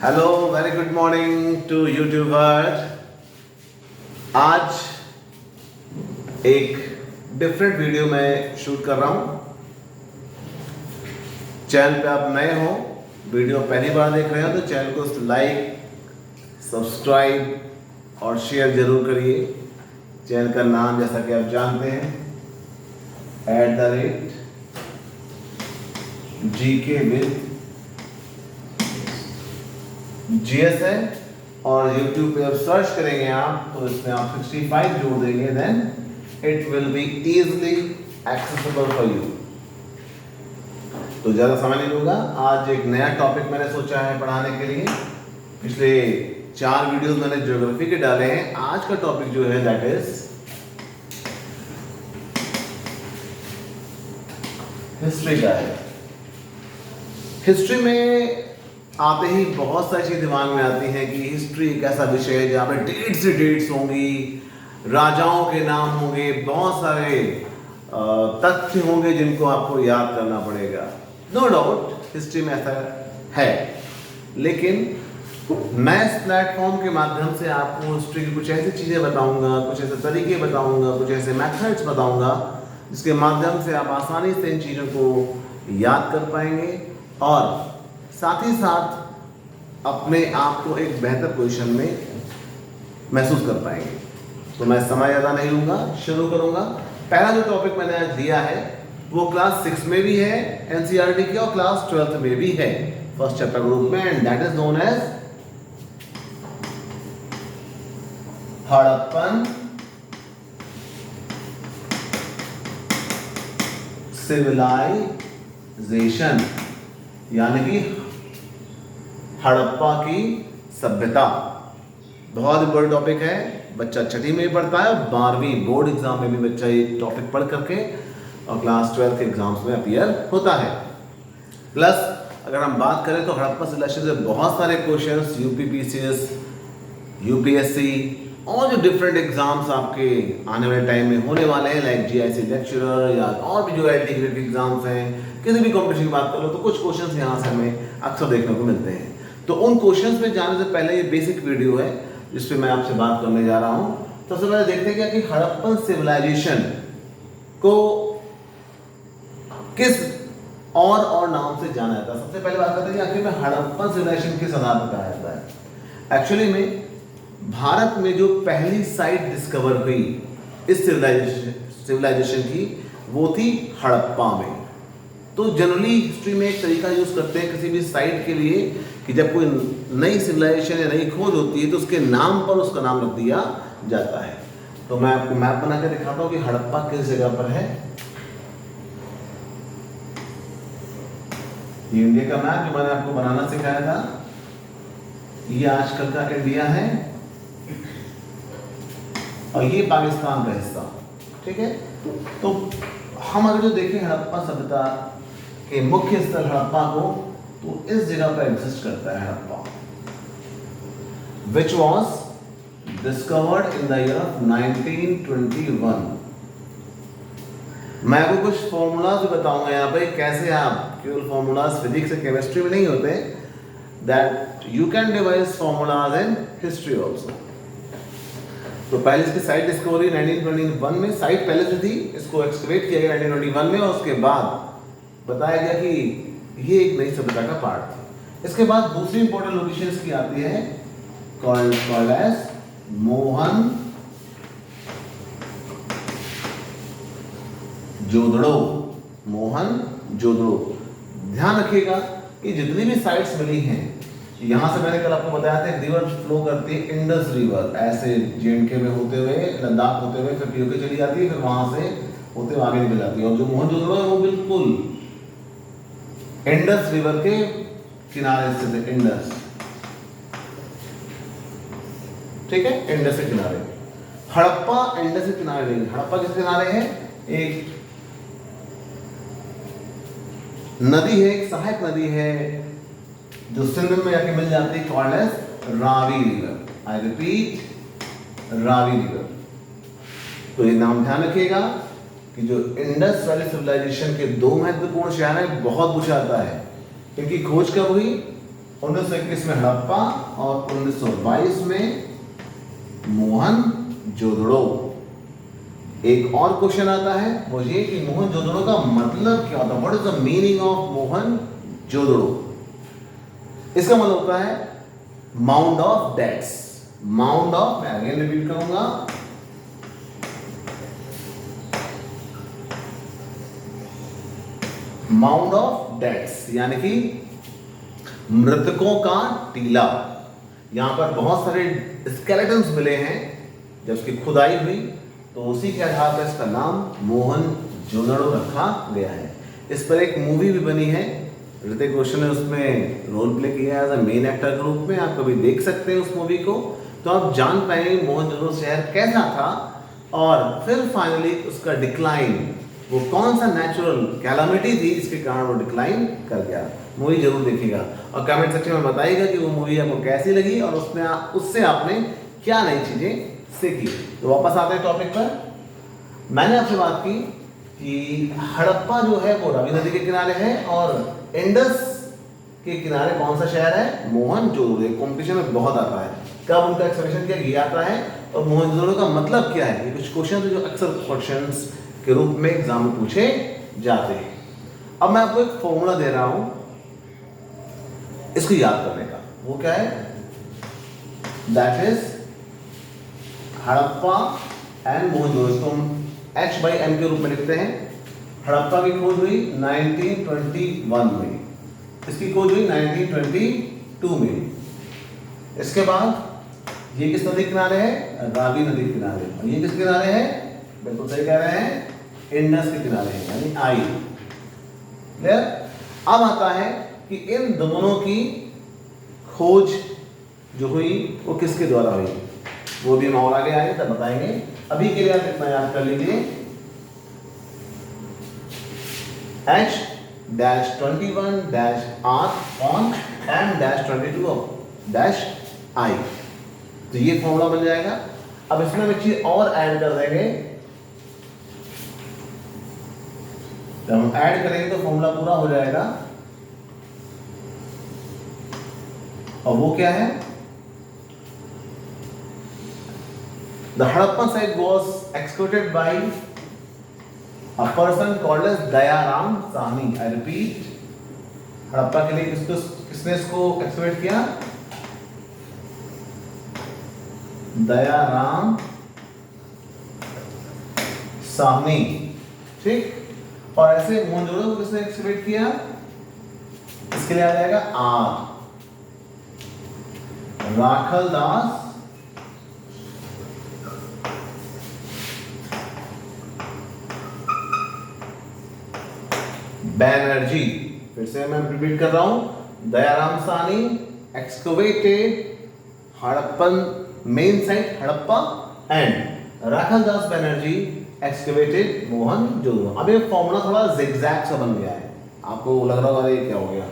Hello, very good morning to YouTuber. आज एक different video मैं शूट कर रहा हूँ। चैनल पे आप नए हो, वीडियो पहली बार देख रहे हो तो चैनल को लाइक, सब्सक्राइब और शेयर जरूर करिए। चैनल का नाम जैसा कि आप जानते हैं @GK विद GS है, और YouTube पे अब सर्च करेंगे आप तो इसमें आप 65 जोड़ देंगे, then it will be easily accessible for you. तो ज़्यादा समय नहीं लूँगा। आज एक नया टॉपिक मैंने सोचा है पढ़ाने के लिए। पिछले 4 वीडियोस मैंने ज्योग्राफी के डाले हैं। आज का टॉपिक जो है दैट इज हिस्ट्री का है। हिस्ट्री में आते ही बहुत सारी चीज़ दिमाग में आती हैं कि हिस्ट्री एक ऐसा विषय है जहाँ पे डेट्स होंगी, राजाओं के नाम होंगे, बहुत सारे तथ्य होंगे जिनको आपको याद करना पड़ेगा। नो डाउट हिस्ट्री में ऐसा है, लेकिन मैं इस प्लेटफॉर्म के माध्यम से आपको हिस्ट्री की कुछ ऐसी चीज़ें बताऊंगा, कुछ ऐसे तरीके बताऊंगा, कुछ ऐसे मेथड्स बताऊंगा जिसके माध्यम से आप आसानी से इन चीज़ों को याद कर पाएंगे और साथ ही साथ अपने आप को एक बेहतर पोजीशन में महसूस कर पाएंगे। तो मैं समय ज़्यादा नहीं लूँगा, शुरू करूँगा। पहला जो टॉपिक मैंने आज दिया है वो क्लास 6 में भी है NCERT की और क्लास 12th में भी है फर्स्ट चैप्टर ग्रुप में, and that is known as Harappan civilization, यानी कि हड़प्पा की सभ्यता। बहुत इंपॉर्टेंट टॉपिक है, बच्चा छठी में भी पढ़ता है, 12वीं बोर्ड एग्जाम में भी बच्चा ये टॉपिक पढ़ करके और क्लास 12 के एग्जाम्स में अपीयर होता है। प्लस अगर हम बात करें तो हड़प्पा सिविलाइजेशन से बहुत सारे क्वेश्चंस UPPCS, UPSC और जो डिफरेंट एग्जाम्स आपके आने वाले टाइम में होने वाले हैं, लाइक GIC लेक्चरर या और भी जो IIT ग्रेड के एग्जाम्स हैं, किसी भी कॉम्पिटिशन की बात करो तो कुछ क्वेश्चंस यहाँ से हमें अक्सर देखने को मिलते हैं। तो उन क्वेश्चंस में जाने से पहले ये बेसिक वीडियो है जिस पे मैं आपसे बात करने जा रहा हूँ। सबसे पहले देखते हैं कि हड़प्पन सिविलाइजेशन को किस और नाम से जाना जाता है। सबसे पहले बात करते हैं कि आखिर में हड़प्पन सिविलाइजेशन किस आधार पर कहा जाता है। एक्चुअली में भारत में जो पहली साइट डिस्कवर हुई इस सिविलाइजेशन की वो थी हड़प्पा में। तो जनरली हिस्ट्री में एक तरीका यूज करते हैं किसी भी साइट के लिए कि जब कोई नई सिविलाइजेशन या नई खोज होती है तो उसके नाम पर उसका नाम रख दिया जाता है। तो मैं आपको मैप बना के दिखाता हूँ कि हड़प्पा किस जगह पर है। ये इंडिया का मैप जो मैंने आपको बनाना सिखाया था, ये आजकल का इंडिया है और ये पाकिस्तान का हिस्सा, ठीक है। तो हम अगर जो देखें हड़प्पा सभ्यता के मुख्य स्थल हड़प्पा को, तो इस जगह पर एग्जिस्ट करता है Harappa, which was discovered in the year of 1921। मैं आपको कुछ फॉर्मूलाज बताऊंगा यहाँ पे, कैसे आप केवल फॉर्मूलाज फिजिक्स और केमिस्ट्री में नहीं होते, that you can device formulas in history also. तो पहले इसकी साइट डिस्कवरी 1921 में, साइट पहले से थी, इसको एक्सकवेट किया गया 1921 में और उसके बाद बताया गया कि ये एक नई सभ्यता का पार्ट थी। इसके बाद दूसरी इंपॉर्टेंट लोकेशन इसकी आती है कॉल्ड एज मोहन जोदड़ो। मोहन जोदड़ो, ध्यान रखिएगा कि जितनी भी साइट्स मिली हैं, यहाँ से मैंने कल आपको बताया था रिवर फ्लो करती है, इंडस रिवर ऐसे JNK में होते हुए, लद्दाख होते हुए, फिर POK चली जाती है, फिर वहां से होते हुए आगे निकल जाती है। और जो मोहनजोदड़ो है वो बिल्कुल इंडस रिवर के किनारे स्थित है, इंडस, ठीक है, इंडस के किनारे। हड़प्पा इंडस के किनारे नहीं, हड़प्पा किस किनारे है? एक नदी है, एक सहायक नदी है जो सिंध में जाके मिल जाती है, called as Ravi river. I repeat, Ravi river. तो ये नाम ध्यान रखिएगा कि जो इंडस वैली सिविलाइजेशन के 2 महत्वपूर्ण शहर हैं, बहुत पूछा जाता है इनकी खोज कब हुई 1921 में हड़प्पा और 1922 में मोहनजोदड़ो। एक और क्वेश्चन आता है वो ये कि मोहनजोदड़ो का मतलब क्या होता है, what is the meaning of Mohenjodaro. इसका मतलब होता है mound of dates. Mound of, मैं अगेन रिपीट करूंगा, माउंड ऑफ डेट्स यानी कि मृतकों का टीला। यहां पर बहुत सारे स्केलेटन्स मिले हैं। जब उसकी खुदाई हुई तो उसी के आधार पर इसका नाम मोहनजोदड़ो रखा गया है। इस पर एक मूवी भी बनी है, ऋतिक रोशन ने उसमें रोल प्ले किया है एज अ मेन एक्टर के रूप में। आप कभी देख सकते हैं उस मूवी को, तो आप जान पाएंगे मोहनजोदड़ो शहर कैसा था और फिर फाइनली उसका डिक्लाइन, वो कौन सा नेचुरल कैलामिटी थी जिसके कारण वो डिक्लाइन कर गया। मूवी जरूर देखिएगा और कमेंट सेक्शन में बताइएगा कि वो मूवी आपको कैसी लगी और उसमें उससे आपने क्या नई चीजें सीखी। तो वापस आते हैं टॉपिक पर। मैंने आपसे बात की कि हड़प्पा जो है वो रावी नदी के किनारे है और इंडस के किनारे कौन सा शहर है, मोहनजोदड़ो। कॉम्पिटिशन में बहुत आता है कब उनका एक्सप्लेनेशन क्या किया जाता है और मोहनजोदड़ो का मतलब क्या है। ये कुछ क्वेश्चन जो अक्सर क्वेश्चंस के रूप में एग्जाम में पूछे जाते हैं। अब मैं आपको एक फॉर्मूला दे रहा हूं इसको याद करने का। वो क्या है, that is Harappa and Mohenjodaro. इसको हम H/M के रूप में लिखते हैं। हड़प्पा की खोज हुई 1921 में, इसकी खोज हुई 1922 में। इसके बाद ये किस नदी किनारे है, रावी नदी किनारे। और ये किस किनारे है, बिल्कुल सही कह रहे हैं, इंडस के किनारे है, यानी आई। क्लियर। अब आता है कि इन दोनों की खोज जो हुई वो किसके द्वारा हुई, वो भी हम और आगे आएंगे तब बताएंगे। अभी के लिए आप इतना याद कर लीजिए, H-21-R/M-22I। तो ये फॉर्मूला बन जाएगा। अब इसमें हम एक चीज और ऐड कर देंगे। जब हम ऐड करेंगे तो फॉर्मूला पूरा हो जाएगा। और वो क्या है, The Harappan site was excavated by a person called as Dayaram Sahni. I repeat, Harappa के लिए किसने इसको एक्सकवेट किया, दयाराम साहनी। ठीक। और ऐसे मोहनजोदड़ो को किसने एक्सकवेट किया, इसके लिए आ जाएगा आर, राखलदास बैनर्जी। फिर से मैं रिपीट कर रहा हूं, Dayaram Sahni excavated Harappan main site Harappa and Rakhaldas Banerjee excavated Mohenjodaro. अब ये फॉर्मूला थोड़ा जिगजैग सा बन गया है, आपको लग रहा होगा ये क्या हो गया।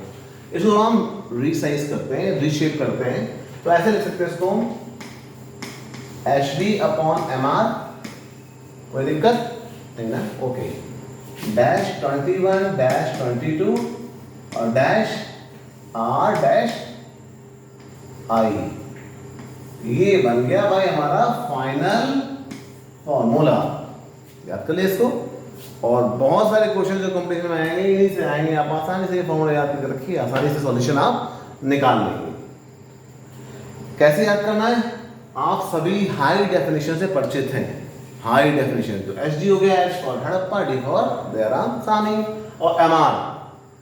इसको हम रीसाइज करते हैं, रीशेप करते हैं। तो ऐसे लिख सकते हैं इसको, HD/MR। कोई दिक्कत नहीं ना, ओके। -21-22 और -R-I। ये बन गया भाई हमारा फाइनल फॉर्मूला। याद कर लिया इसको। और बहुत सारे क्वेश्चन जो कंपटीशन में आएंगे इन्हीं से आएंगे, आप आसानी से ये फॉर्मूला याद करके रखिए, आसानी से सॉल्यूशन आप निकाल लेंगे। कैसे याद करना है, आप सभी हाई डेफिनेशन से परिचित हैं। हाई डेफिनेशन तो HD हो गया, H for Harappa, D for Dayaram Sahni, और MR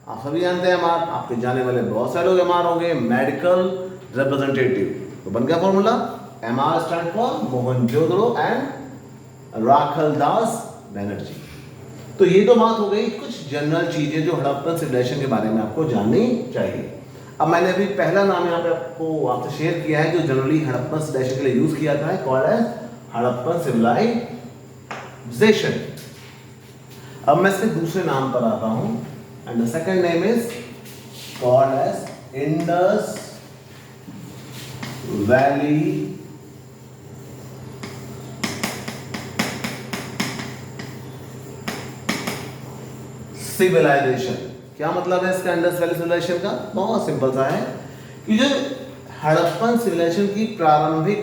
आप सभी जानते हैं। MR आपके जाने वाले बहुत सारे लोग MR होंगे, मेडिकल रिप्रेजेंटेटिव। तो बन गया formula, MR stand for Mohenjodaro and Rakhaldas Banerjee. तो ये तो बात हो गई कुछ जनरल चीजें जो हड़प्पन सिविलाइजेशन के बारे में आपको जाननी चाहिए। अब मैंने अभी पहला नाम यहाँ पे आपसे शेयर किया है जो जनरली हड़प्पन सिविलाइजेशन के लिए यूज किया जाता है, कॉल्ड एज हड़प्पन सिविलाइजेशन। अब मैं इसके दूसरे नाम पर आता हूं, and the second name is called as Indus valley civilization. क्या मतलब है इसका इंडस वैली सिविलाइजेशन का, बहुत सिंपल सा है कि जो हड़प्पन सिविलाइजेशन की प्रारंभिक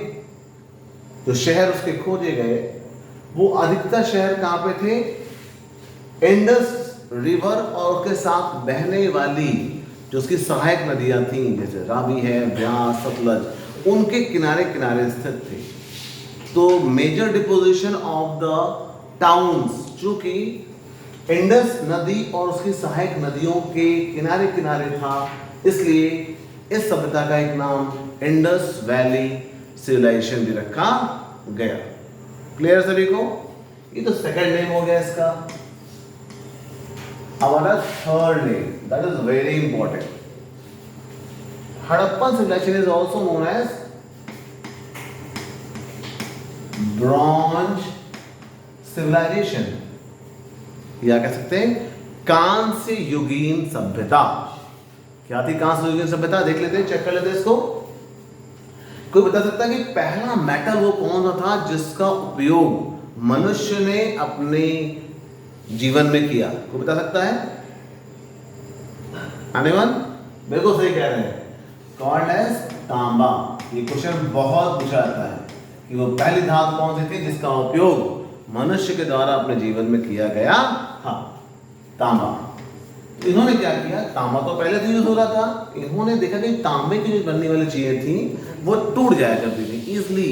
जो शहर उसके खोजे गए, वो अधिकतर शहर कहाँ पे थे? इंडस रिवर और उसके साथ बहने वाली जो उसकी सहायक नदियां थी, जैसे रावी है, ब्यास, सतलज, उनके किनारे किनारे स्थित थे। तो major deposition of the towns, चूंकि इंडस नदी और उसकी सहायक नदियों के किनारे किनारे था, इसलिए इस सभ्यता का एक नाम इंडस वैली सिविलाइजेशन भी रखा गया। क्लियर सभी को? ये तो सेकंड नेम हो गया इसका। हमारा third name, that is very important. Harappan civilization is also known as bronze civilization, या कह सकते हैं कांस्य युगीन सभ्यता। क्या थी कांस्य युगीन सभ्यता? देख लेते हैं, चेक कर लेते हैं इसको। कोई बता सकता है कि पहला मेटल वो कौन सा था जिसका उपयोग मनुष्य ने अपने जीवन में किया? कोई बता सकता है? anyone? बिल्कुल सही कह रहे हैं, कॉल्ड एज तांबा। ये क्वेश्चन बहुत पूछा जाता है कि वो पहली धातु कौन सी थी जिसका उपयोग मनुष्य के द्वारा अपने जीवन में किया गया? हाँ, तांबा। तो इन्होंने क्या किया? तांबा तो पहले से यूज हो रहा था, इन्होंने देखा कि तांबे की जो बनने वाली चीजें थी वो टूट जाया करती थी, इजिली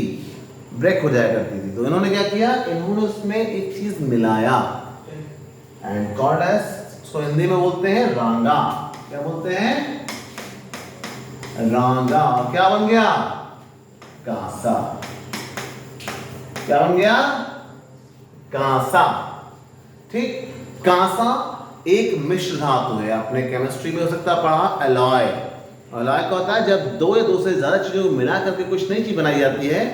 ब्रेक हो जाया करती थी। तो इन्होंने क्या किया? इन्होंने उसमें एक चीज मिलाया एंड कॉल्ड एज, उसको हिंदी में बोलते हैं रांगा। क्या बोलते हैं? रांगा। क्या बन गया? कांसा। क्या बन गया? कांसा। ठीक, कांसा एक मिश्र धातु है। आपने केमिस्ट्री में हो सकता है पढ़ा एलॉय। एलॉय क्या होता है? जब दो या दो से ज्यादा चीजों को मिला करके कुछ नई चीज बनाई जाती है,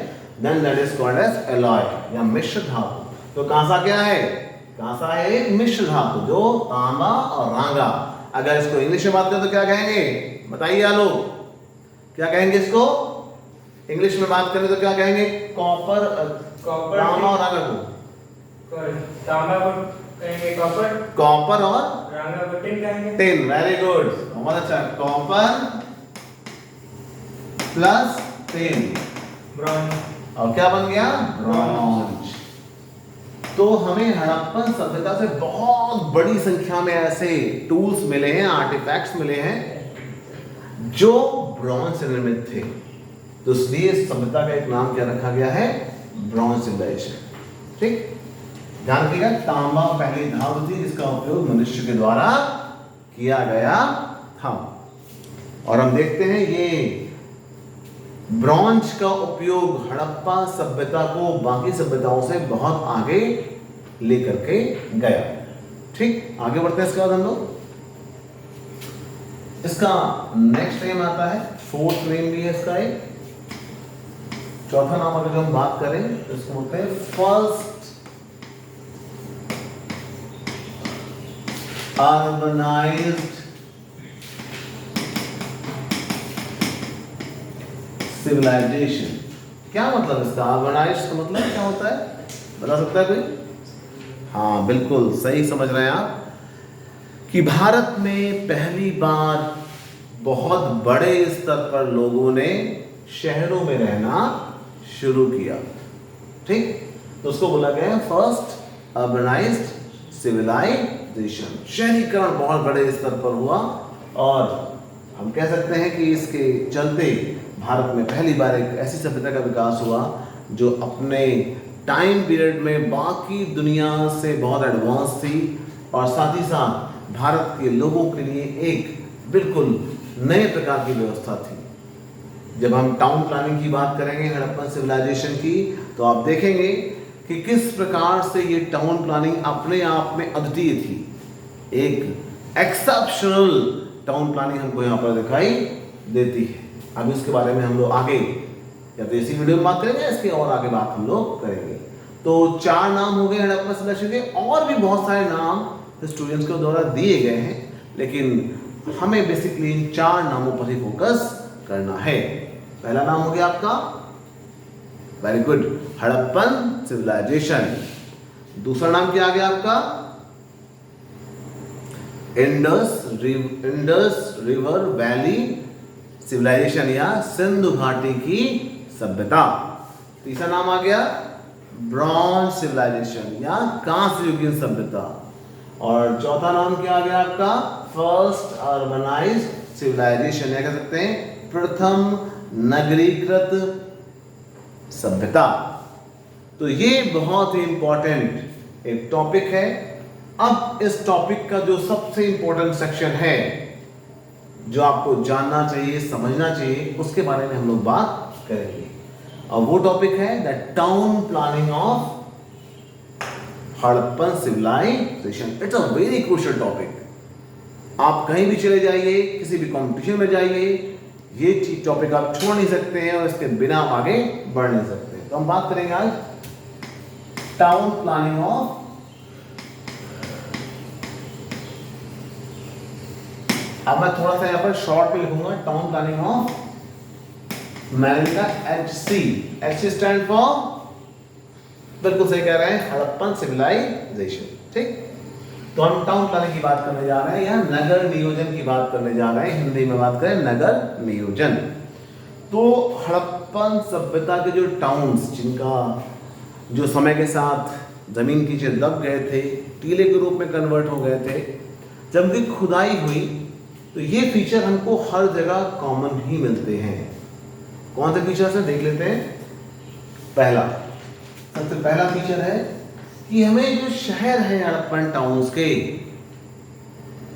then that is called as alloy या मिश्र धातु। तो कांसा क्या है? कांसा है एक मिश्र धातु जो तांबा और रांगा। अगर इसको इंग्लिश में बात करें तो क्या कहेंगे? बताइए आप लोग, क्या कहेंगे इसको? इंग्लिश में बात करें तो क्या कहेंगे? कॉपर, तांबा और रांगा को तांबा को कहेंगे कॉपर, कॉपर और रांगा को टिन कहेंगे। टिन। वेरी गुड, बहुत अच्छा। Copper plus tin, bronze. और क्या बन गया? ब्रॉन्ज। तो हमें हड़प्पन सभ्यता से बहुत बड़ी संख्या में ऐसे टूल्स मिले हैं, आर्टिफैक्ट्स मिले हैं जो ब्रॉन्ज से निर्मित थे। तो इसलिए इस सभ्यता का एक नाम क्या रखा गया है? Bronze civilization. ठीक, ध्यान रखिएगा, तांबा पहली धातु थी जिसका उपयोग मनुष्य के द्वारा किया गया था। और हम देखते हैं ये ब्रॉन्ज का उपयोग हड़प्पा सभ्यता को बाकी सभ्यताओं से बहुत आगे लेकर के गया। ठीक, आगे बढ़ते हैं। इसके बाद हम लोग इसका नेक्स्ट नेम आता है, फोर्थ नेम भी है इसका एक। चौथा नाम अगर हम बात करें तो इसको बोलते हैं फर्स्ट अर्बनाइज्ड सिविलाइजेशन। क्या मतलब इसका? अर्बनाइज्ड का मतलब क्या होता है? बता सकता है कोई? हाँ, बिल्कुल सही समझ रहे हैं आप कि भारत में पहली बार बहुत बड़े स्तर पर लोगों ने शहरों में रहना शुरू किया। ठीक, तो उसको बोला गया है फर्स्ट अर्बनाइज्ड सिविलाइजेशन। शहरीकरण बहुत बड़े स्तर पर हुआ और हम कह सकते हैं कि इसके चलते भारत में पहली बार एक ऐसी सभ्यता का विकास हुआ जो अपने टाइम पीरियड में बाकी दुनिया से बहुत एडवांस थी और साथ ही साथ भारत के लोगों के लिए एक बिल्कुल नए प्रकार की व्यवस्था थी। जब हम टाउन प्लानिंग की बात करेंगे हड़प्पन सिविलाइजेशन की, तो आप देखेंगे कि किस प्रकार से ये टाउन प्लानिंग अपने आप में अद्वितीय थी। एक एक्सेप्शनल टाउन प्लानिंग हमको यहाँ पर दिखाई देती है। अभी उसके बारे में हम लोग आगे या तो इसी वीडियो में बात करेंगे, इसके और आगे बात हम लोग करेंगे। तो 4 नाम हो गए हड़प्पन सिविलाइजेशन के, और भी बहुत सारे नाम हिस्टोरियंस के द्वारा दिए गए हैं, लेकिन हमें बेसिकली इन 4 नामों पर ही फोकस करना है। पहला नाम हो गया आपका, वेरी गुड, हड़प्पन सिविलाइजेशन। दूसरा नाम क्या आ गया आपका? इंडस रिवर वैली सिविलाइजेशन या सिंधु घाटी की सभ्यता। तीसरा नाम आ गया ब्रॉन्ज सिविलाइजेशन या कांस्य युगीन सभ्यता। और चौथा नाम क्या आ गया आपका? फर्स्ट अर्बनाइज्ड सिविलाइजेशन या कह सकते हैं प्रथम नगरीकृत सभ्यता। तो ये बहुत ही इंपॉर्टेंट एक टॉपिक है। अब इस टॉपिक का जो सबसे इंपॉर्टेंट सेक्शन है जो आपको जानना चाहिए, समझना चाहिए, उसके बारे में हम लोग बात करेंगे। और वो टॉपिक है the town planning of Harappan civilization. It's a very crucial topic. आप कहीं भी चले जाइए, किसी भी कंपटीशन में जाइए, ये चीज टॉपिक आप छोड़ नहीं सकते हैं और इसके बिना आप आगे बढ़ नहीं सकते। तो हम बात करेंगे आज टाउन प्लानिंग ऑफ अब मैं थोड़ा सा यहां पर शॉर्ट में लिखूंगा टाउन प्लानिंग ऑफ मैंने लिखा HC। HC स्टैंड फॉर, बिल्कुल सही कह रहे हैं, हड़प्पन सिविलाइजेशन। ठीक, तो हम टाउन प्लानिंग की बात करने जा रहे हैं या नगर नियोजन की बात करने जा रहे हैं। हिंदी में बात करें नगर नियोजन। तो हड़प्पन सभ्यता के जो टाउन्स जिनका जो समय के साथ जमीन की नीचे दब गए थे, टीले के रूप में कन्वर्ट हो गए थे, जब उनकी खुदाई हुई तो ये फीचर हमको हर जगह कॉमन ही मिलते हैं। कौन से फीचर्स हैं देख लेते हैं। पहला, सबसे पहला फीचर है कि हमें जो शहर है हड़प्पन टाउन्स के,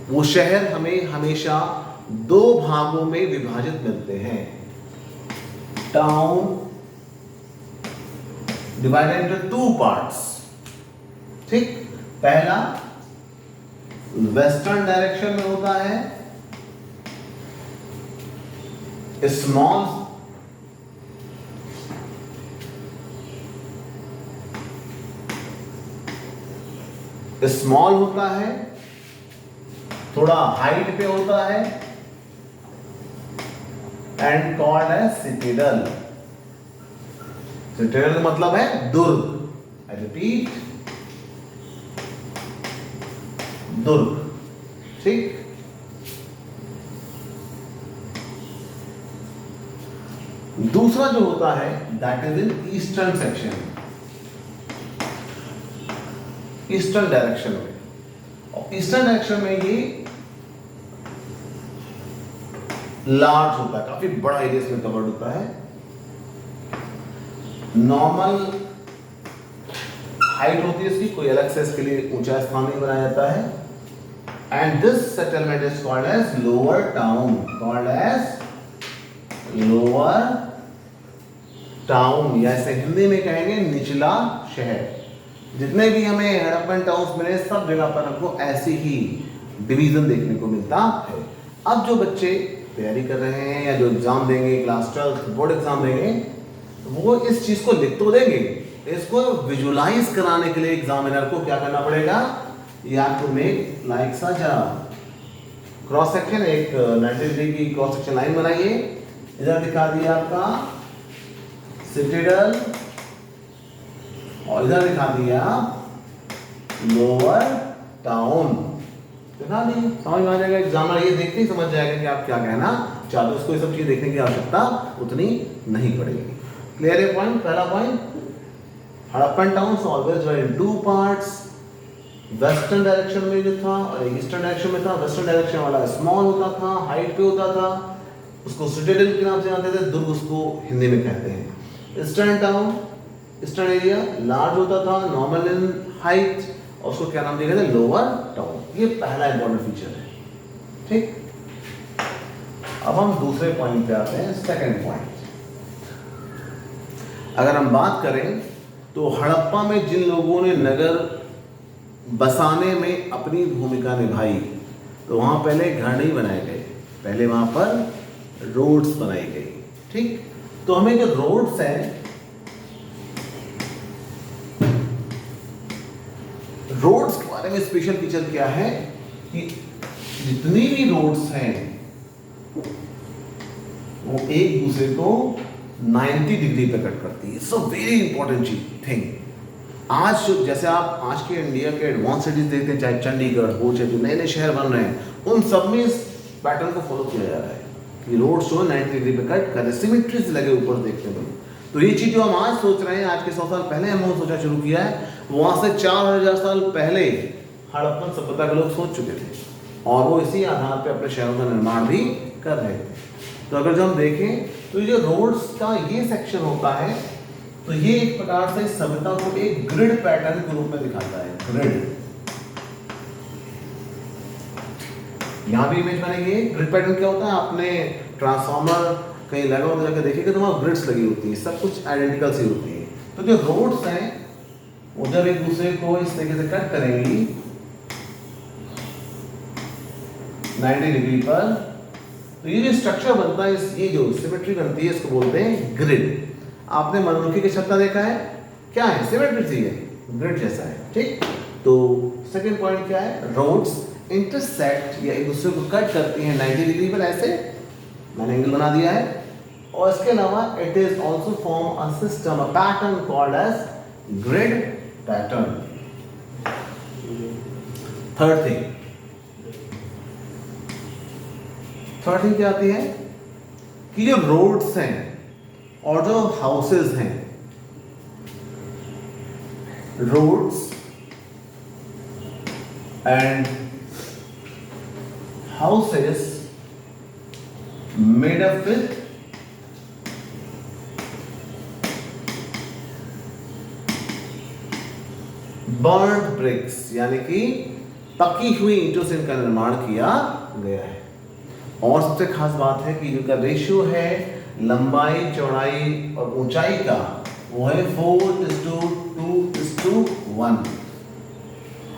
वो शहर हमें हमेशा दो भागों में विभाजित मिलते हैं। Town divided into two parts. ठीक, पहला वेस्टर्न डायरेक्शन में होता है स्मॉल स्मॉल होता है, थोड़ा हाइट पे होता है and called as citadel. Citadel मतलब है दुर्ग। आई रिपीट, दुर्ग। ठीक, दूसरा जो होता है that is in eastern section, eastern direction में। और ईस्टर्न डायरेक्शन में ये लार्ज होता है, काफी बड़ा एरिया इसमें कवर्ड होता है। नॉर्मल हाइट होती है इसकी, कोई अलग से इसके लिए ऊंचा स्थान नहीं बनाया जाता है। And this settlement is called as lower town, called as lower town, या ऐसे हिंदी में कहेंगे निचला शहर। जितने भी हमें हड़प्पन टाउन्स मिले सब जगह पर हमको ऐसी ही डिवीजन देखने को मिलता है। अब जो बच्चे तैयारी कर रहे हैं या जो एग्जाम देंगे, क्लास 12 बोर्ड एग्जाम देंगे, वो इस चीज को लिख तो देंगे, इसको विजुलाइज कराने के लिए एग्जामिनर को क्या करना पड़ेगा? या तो make like such cross section, एक 90 डिग्री की क्रॉस सेक्शन लाइन बनाइए। इधर दिखा दिया आपका सिटेडल और इधर दिखा दिया लोअर टाउन, दिखा दी। समझ में आ जाएगा, एग्जामिनर ये देखते ही समझ जाएगा कि आप क्या कहना चाहते हो। उसको ये सब चीज देखने की आवश्यकता उतनी नहीं पड़ेगी। क्लियर है पॉइंट? पहला पॉइंट, हड़प्पन टाउन्स ऑलवेज वर इन टू पार्ट्स। वेस्टर्न डायरेक्शन में जो था और ईस्टर्न डायरेक्शन में था। वेस्टर्न डायरेक्शन वाला स्मॉल होता था, हाइट पे होता था, उसको सिटेडल के नाम से जानते थे, दुर्ग उसको हिंदी में कहते हैं। Eastern town, eastern area large होता था, नॉर्मल इन हाइट, और उसको क्या नाम दिया गया था? Lower town. ये पहला इंपॉर्टेंट फीचर है। ठीक, अब हम दूसरे पॉइंट पे आते हैं, सेकंड पॉइंट। अगर हम बात करें तो हड़प्पा में जिन लोगों ने नगर बसाने में अपनी भूमिका निभाई, तो वहां पहले घर नहीं बनाए गए, पहले वहां पर रोड्स बनाई गई। ठीक, तो हमें जो रोड्स हैं, रोड्स के बारे में स्पेशल फीचर क्या है कि जितनी भी रोड्स हैं वो एक दूसरे को 90 डिग्री पे कट करती है। It's a very important thing. आज जैसे आप आज के इंडिया के एडवांस सिटीज देखते हैं, चाहे चंडीगढ़ हो, चाहे जो नए नए शहर बन रहे हैं, उन सब में इस पैटर्न को फॉलो किया जा रहा है। कि रोड शो 90 डिग्री पे कट कर, सिमेट्रीज लगे ऊपर देखने में। तो ये चीज जो हम आज सोच रहे हैं, आज के 100 साल पहले हमने सोचा शुरू किया है, वहां से 4000 साल पहले हड़प्पन सभ्यता के लोग सोच चुके थे और वो इसी आधार पे अपने शहरों का निर्माण भी कर रहे थे। तो अगर जो हम देखें तो ये जो रोड्स का ये सेक्शन होता है, तो ये एक प्रकार से सभ्यता को एक ग्रिड पैटर्न के रूप में दिखाता है। ग्रिड, यहाँ भी इमेज बनेगी। ग्रिड पैटर्न क्या होता है, आपने ट्रांसफार्मर कहीं लगा होता जाकर देखिएगा तो वहाँ ग्रिड्स लगी होती है, सब कुछ आइडेंटिकल सी होती है। तो जो रोड्स हैं वो जब एक दूसरे को इस तरीके से कट करेंगी 90 डिग्री पर, तो ये जो स्ट्रक्चर बनता है, ये जो सिमेट्री बनती है, इसको बोलते हैं ग्रिड। आपने मधुमक्खी की छत्ता देखा है, क्या है, सिमेट्री सी है, ग्रिड जैसा है, ठीक। तो सेकंड पॉइंट क्या है, रोड्स इंटरसेक्ट या एक दूसरे को कट करती हैं 90 डिग्री पर, ऐसे मैंने एंगल बना दिया है। और इसके अलावा it is also form a system, a pattern called as grid pattern. Third thing क्या आती है कि जो रोड्स हैं और जो हाउसेस हैं, roads and houses made up with burnt bricks, यानी कि पकी हुई ईंटों से इनका निर्माण किया गया है। और सबसे खास बात है कि इनका रेशियो है लंबाई, चौड़ाई और ऊंचाई का, वो है 4:2:1।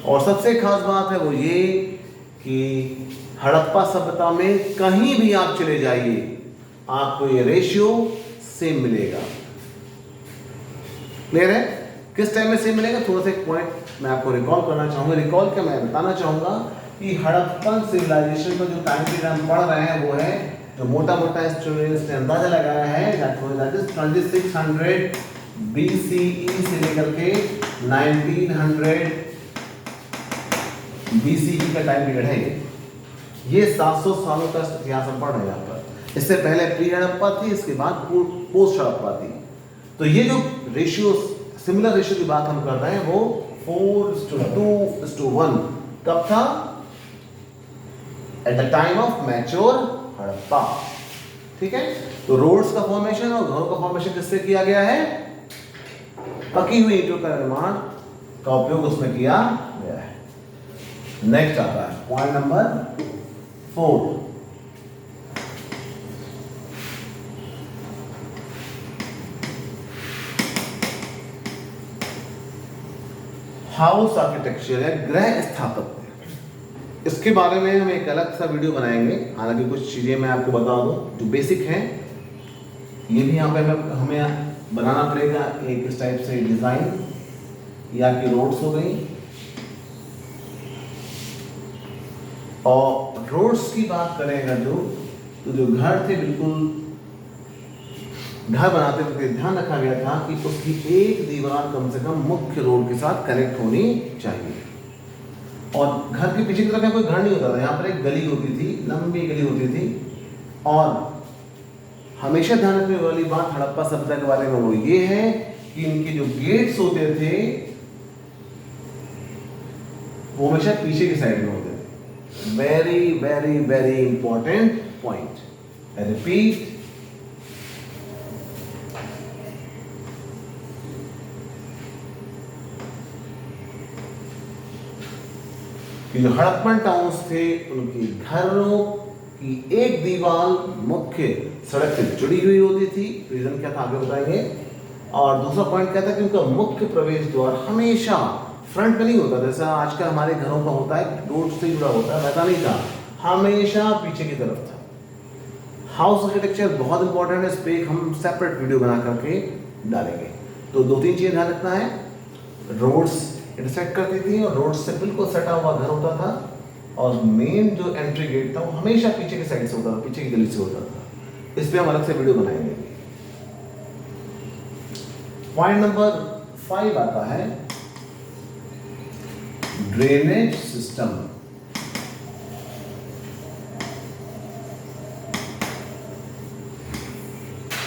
और सबसे खास बात है वो ये कि हड़प्पा सभ्यता में कहीं भी आप चले जाइए आपको ये रेशियो सेम मिलेगा। क्लियर है? किस टाइम में सेम मिलेगा, थोड़ा सा एक पॉइंट मैं आपको रिकॉल करना चाहूंगा। रिकॉल क्या, मैं बताना चाहूंगा कि हड़प्पन सिविलाइजेशन का जो टाइम पीरियड हम पढ़ रहे हैं वो है, जो मोटा मोटा स्टूडेंट्स ने अंदाजा लगाया है, दैट इज 2600 BCE से लेकर के 1900 BCE का टाइम पीरियड है। ये 700 सालों का इतिहास हम पढ़ रहे हैं यहाँ पर। इससे पहले प्री हड़प्पा थी, इसके बाद पोस्ट हड़प्पा थी। तो ये जो रेशियो, सिमिलर रेशियो की बात हम कर रहे हैं, वो 4:2:1 कब था, at the time of mature Harappa. ठीक है, तो रोड्स का फॉर्मेशन और घरों का फॉर्मेशन किससे किया गया है, पकी हुई ईंटों का निर्माण का उपयोग उसमें किया गया है। नेक्स्ट आता है पॉइंट नंबर 4। हाउस आर्किटेक्चर है, गृह स्थापत्य। इसके बारे में हम एक अलग सा वीडियो बनाएंगे। हालांकि कुछ चीजें मैं आपको बता दूं जो बेसिक हैं, ये भी यहाँ पे हमें बनाना पड़ेगा एक इस टाइप से डिजाइन, या कि रोड्स हो गई। और रोड्स की बात करेंगे तो जो घर थे, बिल्कुल घर बनाते वक्त ध्यान रखा गया था कि उसकी एक दीवार कम से कम मुख्य रोड के साथ कनेक्ट होनी चाहिए। और घर के पीछे की तरफ कोई घर नहीं होता था, यहाँ पर एक गली होती थी, लंबी गली होती थी। और हमेशा ध्यान रखने वाली बात हड़प्पा सभ्यता के बारे में वो ये है कि इनके जो गेट्स होते थे वो हमेशा पीछे की साइड में होते थे। Very very very important point. I repeat, कि जो हड़प्पन टाउन्स थे उनकी घरों की एक दीवार मुख्य सड़क से जुड़ी हुई होती थी। रीजन क्या था आगे बताएंगे। और दूसरा पॉइंट क्या था कि उनका मुख्य प्रवेश द्वार हमेशा फ्रंट में नहीं होता, जैसा आजकल हमारे घरों का होता है, रोड से जुड़ा होता है, वैसा नहीं था, हमेशा पीछे की तरफ था। हाउस आर्किटेक्चर बहुत इंपॉर्टेंट है, इस पर हम सेपरेट वीडियो बना करके डालेंगे। तो 2-3 चीजें ध्यान रखना है। रोड्स इंटरसेक्ट करती थी और रोड से बिल्कुल सटा हुआ घर होता था, और मेन जो एंट्री गेट था वो हमेशा पीछे की साइड से होता था, पीछे की गली से होता था। इस पे हम अलग से वीडियो बनाएंगे। पॉइंट नंबर 5 आता है ड्रेनेज सिस्टम।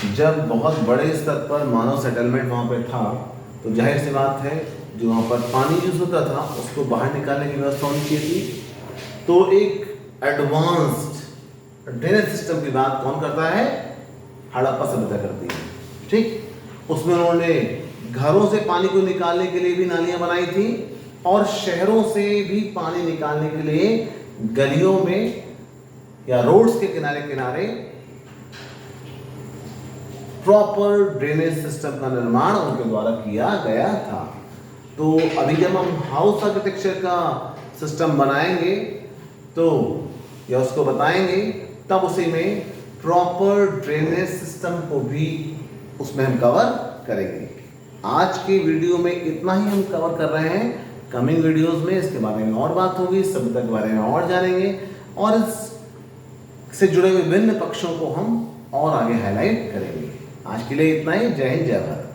जब बहुत बड़े स्तर पर मानव सेटलमेंट वहाँ पे था तो जाहिर सी बात है जो वहाँ पर पानी यूज होता था उसको बाहर निकालने की व्यवस्था होनी चाहिए थी। तो एक एडवांस्ड ड्रेनेज सिस्टम की बात कौन करता है? हड़प्पा सभ्यता करती है। ठीक, उसमें उन्होंने घरों से पानी को निकालने के लिए भी नालियां बनाई थी और शहरों से भी पानी निकालने के लिए गलियों में या रोड्स के किनारे किनारे प्रॉपर ड्रेनेज सिस्टम का निर्माण उनके द्वारा किया गया था। तो अभी जब हम हाउस आर्किटेक्चर का सिस्टम बनाएंगे तो या उसको बताएंगे तब उसी में प्रॉपर ड्रेनेज सिस्टम को भी उसमें हम कवर करेंगे। आज के वीडियो में इतना ही हम कवर कर रहे हैं। कमिंग वीडियोस में इसके बारे में और बात होगी, सभ्यता के बारे में और जानेंगे और इससे जुड़े हुए विभिन्न पक्षों को हम और आगे हाईलाइट करेंगे। आज के लिए इतना ही। जय हिंद, जय भारत।